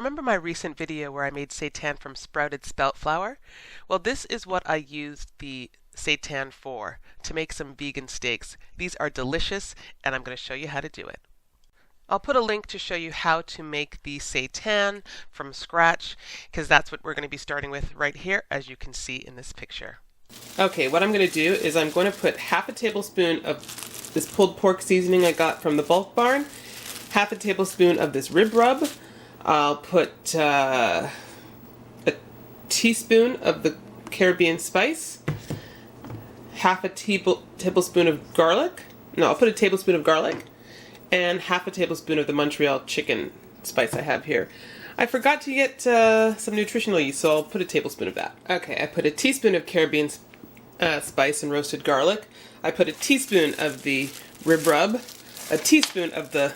remember my recent video where I made seitan from sprouted spelt flour? Well, this is what I used the seitan for, to make some vegan steaks. These are delicious, and I'm going to show you how to do it. I'll put a link to show you how to make the seitan from scratch, because that's what we're going to be starting with right here, as you can see in this picture. Okay, what I'm going to do is I'm going to put half a tablespoon of this pulled pork seasoning I got from the Bulk Barn, half a tablespoon of this rib rub. I'll put a teaspoon of the Caribbean spice, half a tablespoon of garlic. No, I'll put a tablespoon of garlic, and half a tablespoon of the Montreal chicken spice I have here. I forgot to get some nutritional yeast, so I'll put a tablespoon of that. Okay, I put a teaspoon of Caribbean spice and roasted garlic. I put a teaspoon of the rib rub, a teaspoon of the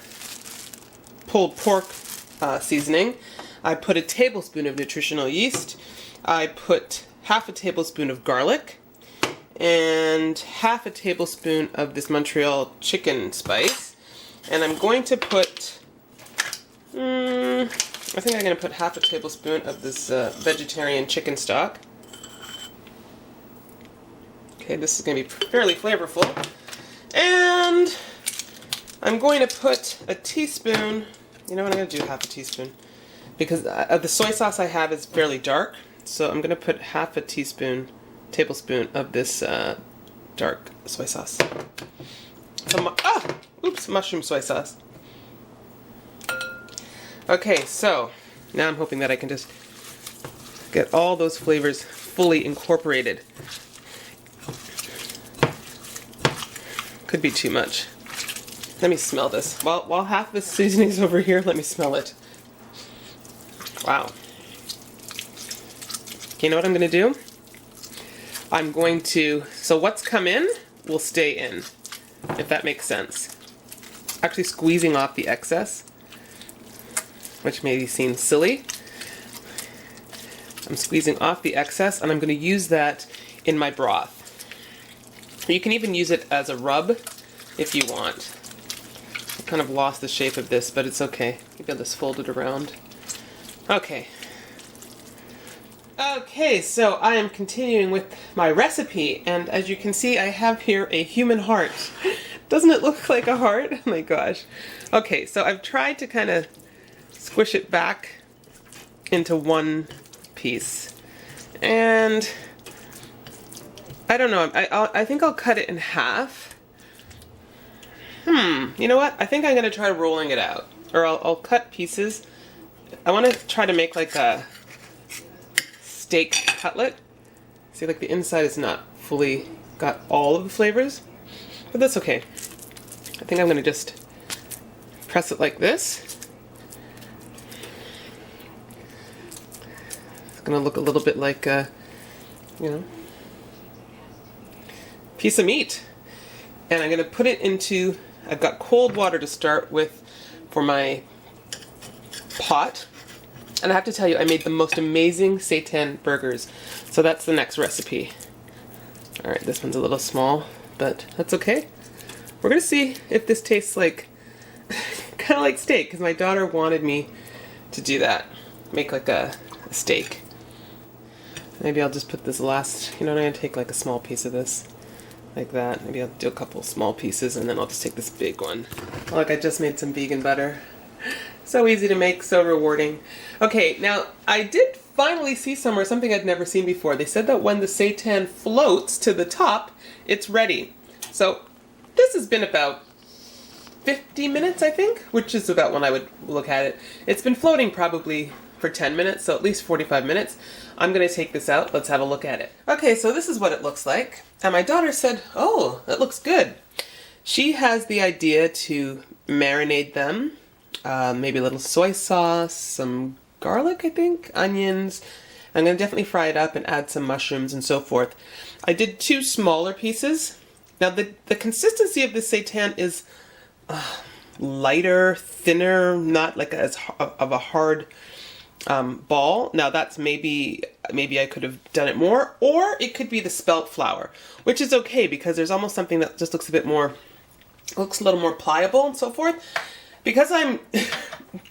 pulled pork seasoning. I put a tablespoon of nutritional yeast. I put half a tablespoon of garlic and half a tablespoon of this Montreal chicken spice. And I'm going to put, I think I'm going to put half a tablespoon of this vegetarian chicken stock. Okay, this is going to be fairly flavorful. And I'm going to put a teaspoon, you know what, I'm going to do half a teaspoon, because the soy sauce I have is fairly dark, so I'm going to put half a tablespoon of this dark soy sauce. Mushroom soy sauce. Okay, so now I'm hoping that I can just get all those flavors fully incorporated. Could be too much. Let me smell this. While half the seasoning is over here, let me smell it. Wow. Okay, you know what I'm going to do? I'm going to, so what's come in will stay in, if that makes sense. Actually squeezing off the excess, which maybe seems silly. I'm squeezing off the excess, and I'm going to use that in my broth. You can even use it as a rub if you want. I kind of lost the shape of this, but it's okay. Maybe I'll just fold it around. Okay. Okay, so I am continuing with my recipe, and as you can see, I have here a human heart. Doesn't it look like a heart? Oh my gosh. Okay, so I've tried to kind of squish it back into one piece, and I don't know, I think I'll cut it in half. You know what? I think I'm going to try rolling it out. Or I'll cut pieces. I want to try to make like a steak cutlet. See, like the inside is not fully got all of the flavors. But that's okay. I think I'm going to just press it like this. It's going to look a little bit like a, piece of meat. And I'm going to put it into, I've got cold water to start with for my pot. And I have to tell you, I made the most amazing seitan burgers. So that's the next recipe. Alright, this one's a little small, but that's okay. We're going to see if this tastes like, kind of like steak, because my daughter wanted me to do that. Make like a steak. Maybe I'll just put this last, I'm going to take like a small piece of this. Like that. Maybe I'll do a couple small pieces, and then I'll just take this big one. Look, I just made some vegan butter. So easy to make, so rewarding. Okay, now I did finally see somewhere something I'd never seen before. They said that when the seitan floats to the top, it's ready. So this has been about 50 minutes, I think, which is about when I would look at it. It's been floating probably for 10 minutes, so at least 45 minutes. I'm going to take this out. Let's have a look at it. Okay, so this is what it looks like. And my daughter said, oh, that looks good. She has the idea to marinate them. Maybe a little soy sauce, some garlic, I think, onions. I'm going to definitely fry it up and add some mushrooms and so forth. I did 2 smaller pieces. Now, the consistency of this seitan is lighter, thinner, not like as of a hard ball. Now that's maybe I could have done it more, or it could be the spelt flour, which is okay because there's almost something that just looks a little more pliable and so forth. Because I'm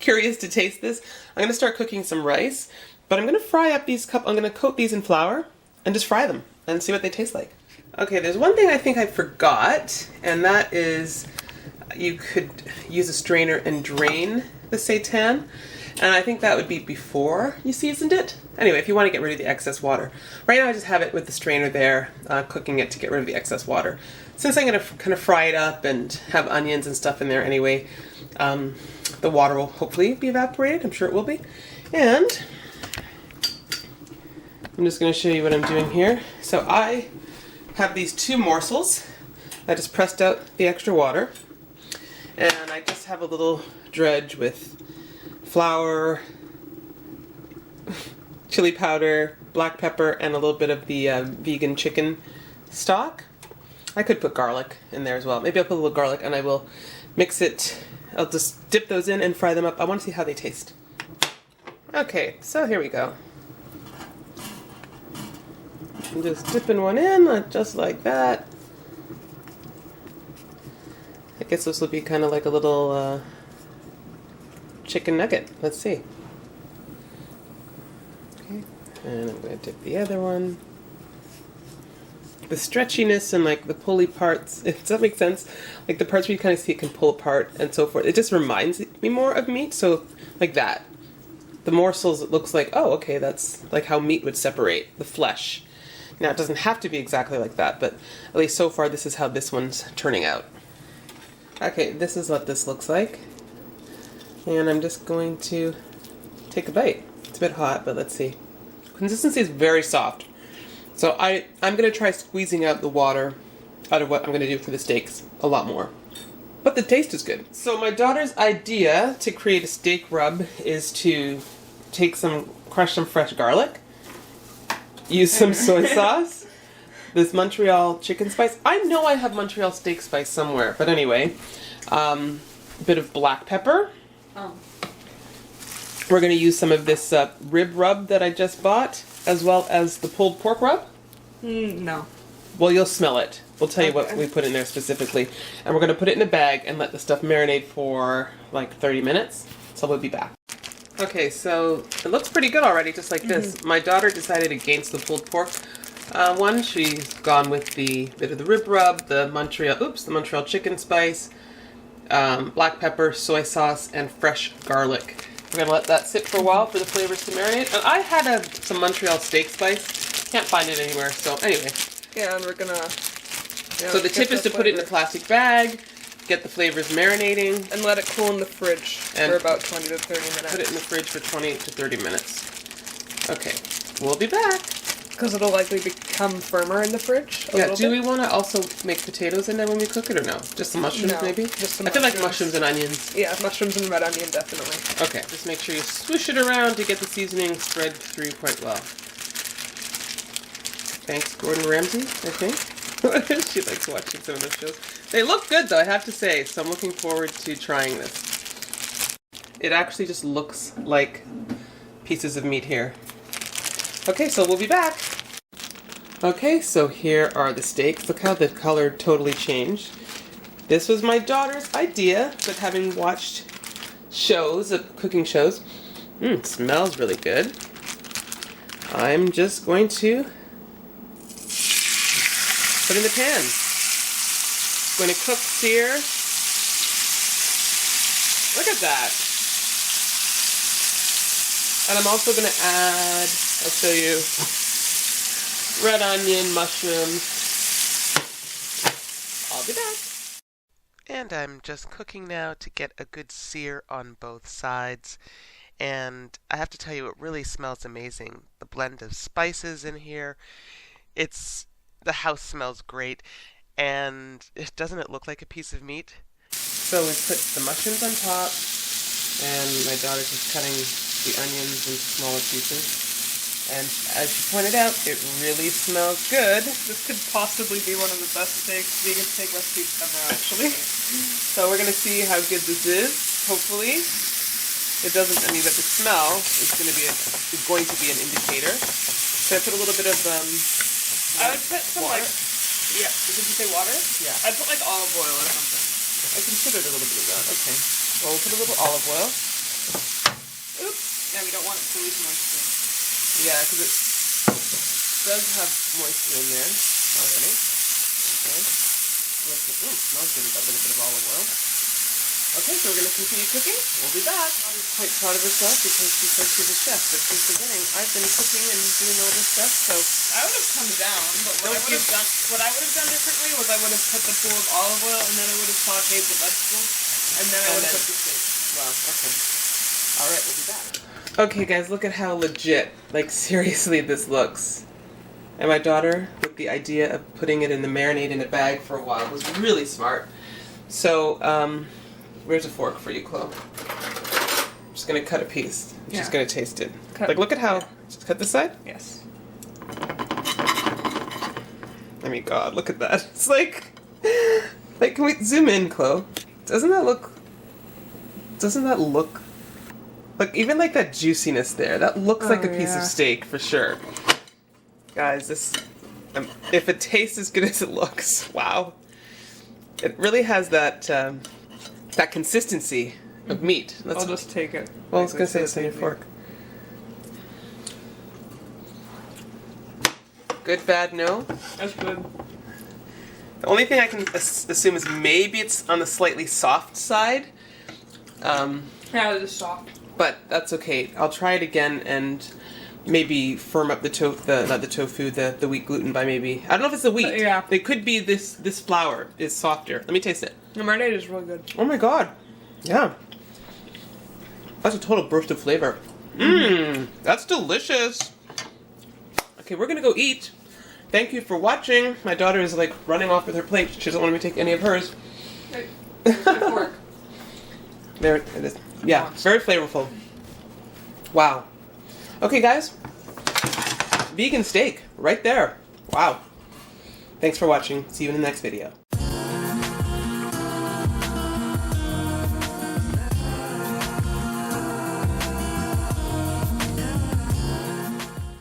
curious to taste this, I'm going to start cooking some rice, but I'm going to fry up these I'm going to coat these in flour and just fry them and see what they taste like. Okay, there's one thing I think I forgot, and that is you could use a strainer and drain the seitan, and I think that would be before you seasoned it. Anyway, if you want to get rid of the excess water. Right now I just have it with the strainer there, cooking it to get rid of the excess water. Since I'm going to kind of fry it up and have onions and stuff in there anyway, the water will hopefully be evaporated. I'm sure it will be. And I'm just going to show you what I'm doing here. So I have these 2 morsels. I just pressed out the extra water. And I just have a little dredge with flour, chili powder, black pepper, and a little bit of the vegan chicken stock. I could put garlic in there as well. Maybe I'll put a little garlic and I will mix it. I'll just dip those in and fry them up. I want to see how they taste. Okay, so here we go. I'm just dipping one in, just like that. I guess this will be kind of like a little chicken nugget. Let's see. Okay, and I'm going to dip the other one. The stretchiness and like the pulley parts, does that make sense? Like the parts where you kind of see it can pull apart and so forth. It just reminds me more of meat, so like that. The morsels, it looks like, oh, okay, that's like how meat would separate, the flesh. Now, it doesn't have to be exactly like that, but at least so far, this is how this one's turning out. Okay, this is what this looks like. And I'm just going to take a bite. It's a bit hot, but let's see. Consistency is very soft. So I'm going to try squeezing out the water out of what I'm going to do for the steaks a lot more. But the taste is good. So my daughter's idea to create a steak rub is to crush some fresh garlic, use some soy sauce, this Montreal chicken spice. I know I have Montreal steak spice somewhere, but anyway, a bit of black pepper. Oh. We're going to use some of this rib rub that I just bought, as well as the pulled pork rub. No. Well, you'll smell it. We'll tell you what we put in there specifically. And we're going to put it in a bag and let the stuff marinate for like 30 minutes. So we'll be back. Okay, so it looks pretty good already, just like this. My daughter decided against the pulled pork one. She's gone with the bit of the rib rub, the Montreal chicken spice, black pepper, soy sauce, and fresh garlic. We're going to let that sit for a while for the flavors to marinate. And I had some Montreal steak spice. Can't find it anywhere, so anyway. Yeah, and we're going to... So the tip is to put it in a plastic bag, get the flavors marinating. And let it cool in the fridge for about 20 to 30 minutes. Put it in the fridge for 20 to 30 minutes. Okay, we'll be back. Because it'll likely become firmer in the fridge a little do bit. we want to also make potatoes in there when we cook it or no? Just some mushrooms maybe? Just some I feel like mushrooms and onions. Yeah, mushrooms and red onion, definitely. Okay, just make sure you swoosh it around to get the seasoning spread through quite well. Thanks, Gordon Ramsay, I think. She likes watching some of those shows. They look good though, I have to say, so I'm looking forward to trying this. It actually just looks like pieces of meat here. Okay, so we'll be back. Okay, so here are the steaks. Look how the color totally changed. This was my daughter's idea, but having watched cooking shows, it smells really good. I'm just going to put in the pan. Going to cook, sear. Look at that. And I'm also going to add, I'll show you, red onion, mushrooms. I'll be back. And I'm just cooking now to get a good sear on both sides. And I have to tell you, it really smells amazing. The blend of spices in here. The house smells great. And doesn't it look like a piece of meat? So we put the mushrooms on top. And my daughter's just cutting the onions into smaller pieces. And as she pointed out, it really smells good. This could possibly be one of the best vegan steak recipes ever, actually. So we're going to see how good this is, hopefully. It doesn't, but the smell is going to be an indicator. So I put a little bit of, I would put some water. Did you say water? Yeah. I'd put olive oil or something. I considered a little bit of that, okay. Well, we'll put a little olive oil. Oops. Yeah, we don't want it to lose moisture. Yeah, because it does have moisture in there already. Okay. Smells good with that little bit of olive oil. Okay, so we're going to continue cooking. We'll be back. I'm quite proud of herself because she says she's a chef, but she's forgetting I've been cooking and doing all this stuff, so... I would have come down, but what I would have done differently was I would have put the pool of olive oil and then I would have sauteed the vegetables and then I would have cooked the steak. Wow, okay. Alright, we'll be back. Okay, guys, look at how legit, like, seriously this looks. And my daughter, with the idea of putting it in the marinade in a bag for a while, was really smart. So, where's a fork for you, Chloe? I'm just gonna cut a piece. Yeah. She's gonna taste it. Cut. Like, look at how. Just cut this side? Yes. I mean, God, look at that. It's like, can we zoom in, Chloe? Doesn't that look, like, even like that juiciness there, that looks like a piece of steak for sure. Guys, this, if it tastes as good as it looks, wow. It really has that, that consistency of meat. I'll just take it. Well, I was gonna say it's on your fork. Good, bad, no? That's good. The only thing I can assume is maybe it's on the slightly soft side. Yeah, it is soft. But that's okay. I'll try it again and maybe firm up the wheat gluten by maybe, I don't know if it's the wheat. Yeah. It could be this flour is softer. Let me taste it. The marinade is really good. Oh my God. Yeah. That's a total burst of flavor. Mmm. That's delicious. Okay, we're gonna go eat. Thank you for watching. My daughter is like running off with her plate. She doesn't want me to take any of hers. Hey, here's the fork. There it is. Yeah, very flavorful. Wow. Okay, guys. Vegan steak right there. Wow. Thanks for watching. See you in the next video.